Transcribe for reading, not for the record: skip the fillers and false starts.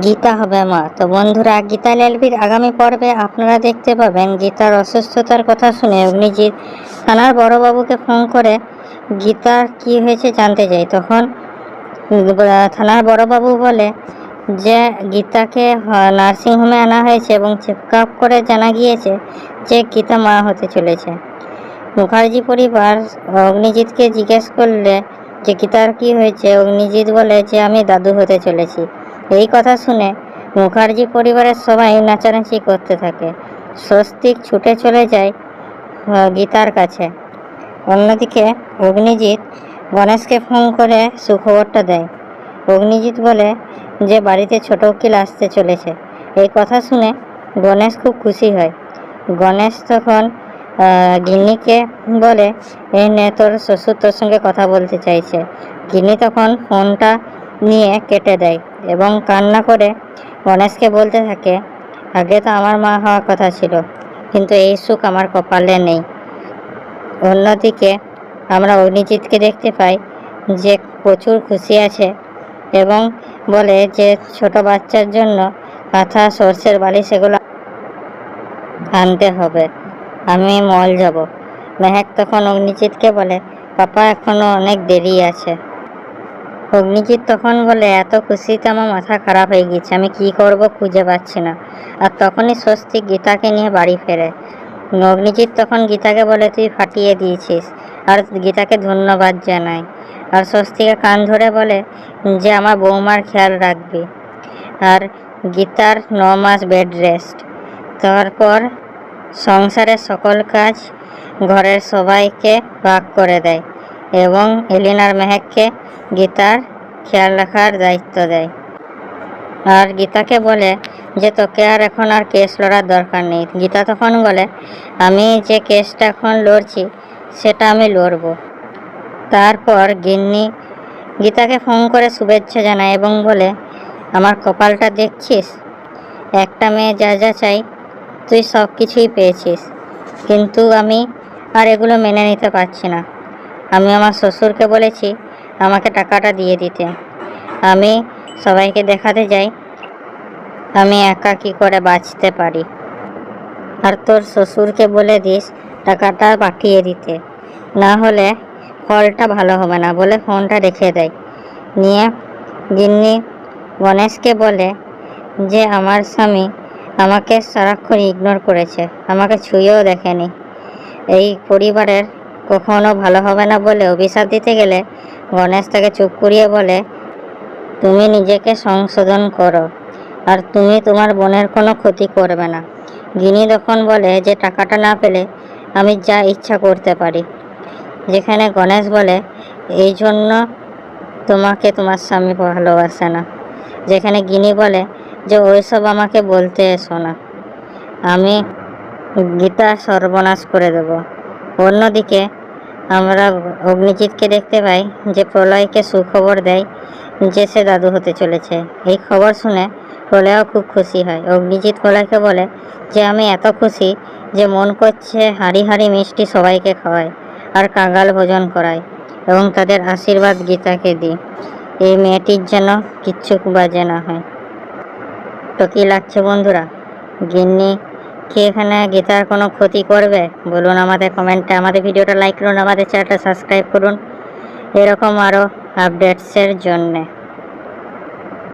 গীতা হবে মা। তো বন্ধুরা, গীতা এলএলবির আগামী পর্বে আপনারা দেখতে পাবেন গীতার অসুস্থতার কথা শুনে অগ্নিজিৎ থানার বড়বাবুকে ফোন করে গীতার কি হয়েছে জানতে যায়। তখন থানার বড়বাবু বলে যে গীতাকে নার্সিংহোমে আনা হয়েছে এবং চেক আপ করে জানা গিয়েছে যে গীতা মা হতে চলেছে। মুখার্জি পরিবার অগ্নিজিৎকে জিজ্ঞেস করলে যে গীতার কি হয়েছে, অগ্নিজিৎ বলে যে আমি দাদু হতে চলেছি। এই কথা শুনে মুখার্জি পরিবারের সবাই নাচানাচি করতে থাকে। স্বস্তিক ছুটে চলে যায় গীতার কাছে। অন্যদিকে অগ্নিজিৎ গণেশকে ফোন করে সুখবরটা দেয়। অগ্নিজিৎ বলে যে বাড়িতে ছোট উকিল আসতে চলেছে। এই কথা শুনে গণেশ খুব খুশি হয়। গণেশ তখন গিন্নিকে বলে, এই নে তোর শ্বশুর তোর সঙ্গে কথা বলতে চাইছে। গিন্নি তখন ফোনটা নিয়ে কেটে দেয় এবং কান্না করে গণেশকে বলতে থাকে, আগে তো আমার মা হওয়ার কথা ছিল, কিন্তু এই সুখ আমার কপালে নেই। অন্যদিকে আমরা অগ্নিজিৎকে দেখতে পাই যে প্রচুর খুশি আছে এবং বলে যে ছোট বাচ্চার জন্য কাঁথা, সর্ষের বালি সেগুলো আনতে হবে, আমি মল যাব। মেহেক তখন অগ্নিজিৎকে বলে, পাপা এখনো অনেক দেরি আছে। অগ্নিজিৎ তখন বলে, এত খুশিতে আমার মাথা খারাপ হয়ে গেছে, আমি কি করব খুঁজে পাচ্ছি না। আর তখনই স্বস্তিক গীতাকে নিয়ে বাড়ি ফেরে। অগ্নিজিৎ তখন গীতাকে বলে, তুই ফাটিয়ে দিয়েছিস, আর গীতাকে ধন্যবাদ জানায়। আর স্বস্তিকে কান ধরে বলে যে আমার বৌমার খেয়াল রাখবি। আর গীতার 9 মাস বেড রেস্ট। তারপর সংসারের সকল কাজ ঘরের সবাইকে ভাগ করে দেয় এবং এলিনার মেহেককে গীতার খেয়াল রাখার দায়িত্ব দেয়। আর গীতাকে বলে যে তোকে আর এখন আর কেস লড়ার দরকার নেই। গীতা তখন বলে, আমি যে কেসটা এখন লড়ছি সেটা আমি লড়ব। তারপর গিন্নি গীতাকে ফোন করে শুভেচ্ছা জানায় এবং বলে, আমার কপালটা দেখছিস, একটা মেয়ে যা যা চাই তুই সব কিছুই পেয়েছিস, কিন্তু আমি আর এগুলো মেনে নিতে পারছি না। আমি আমার শ্বশুরকে বলেছি আমাকে টাকাটা দিয়ে দিতে। আমি সবাইকে দেখাতে যাই আমি একা কী করে বাঁচতে পারি। আর তোর শ্বশুরকে বলে দিস টাকাটা পাঠিয়ে দিতে, না হলে ফলটা ভালো হবে না, বলে ফোনটা রেখে দেয়। নিয়ে গিন্নি গণেশকে বলে যে আমার স্বামী আমাকে সারাক্ষণ ইগনোর করেছে, আমাকে ছুঁয়েও দেখেনি। এই পরিবারের কখনো ভালো হবে না বলে অভিশাপ দিতে গেলে গণেশ তাকে চুপ করিয়ে বলে, তুমি নিজেকে সংশোধন করো, আর তুমি তোমার বোনের কোনো ক্ষতি করবে না। গিনি তখন বলে যে টাকাটা না পেলে আমি যা ইচ্ছা করতে পারি। যেখানে গণেশ বলে, এই জন্য তোমাকে তোমার স্বামী ভালোবাসে না। যেখানে গিনি বলে যে ওইসব আমাকে বলতে এসো না, আমি গীতা সর্বনাশ করে দেব। অন্যদিকে আমরা অগ্নিজিৎকে দেখতে পাই যে প্রলয়কে সুখবর দেয় যে সে দাদু হতে চলেছে। এই খবর শুনে প্রলয়ও খুব খুশি হয়। অগ্নিজিৎ প্রলয়কে বলে যে আমি এত খুশি যে মন করছে হাঁড়ি হাঁড়ি মিষ্টি সবাইকে খাওয়ায় আর কাঙাল ভোজন করায় এবং তাদের আশীর্বাদ গীতাকে দিই, এই মেয়েটির যেন কিচ্ছু বাজে না হয়। তো কী লাগছে বন্ধুরা, গিন্নি কি এখানে গীতার কোনো ক্ষতি করবে? বলুন আমাদের কমেন্টে। আমাদের ভিডিওটা লাইক করুন, আমাদের চ্যানেলটা সাবস্ক্রাইব করুন এরকম আরও আপডেটসের জন্যে।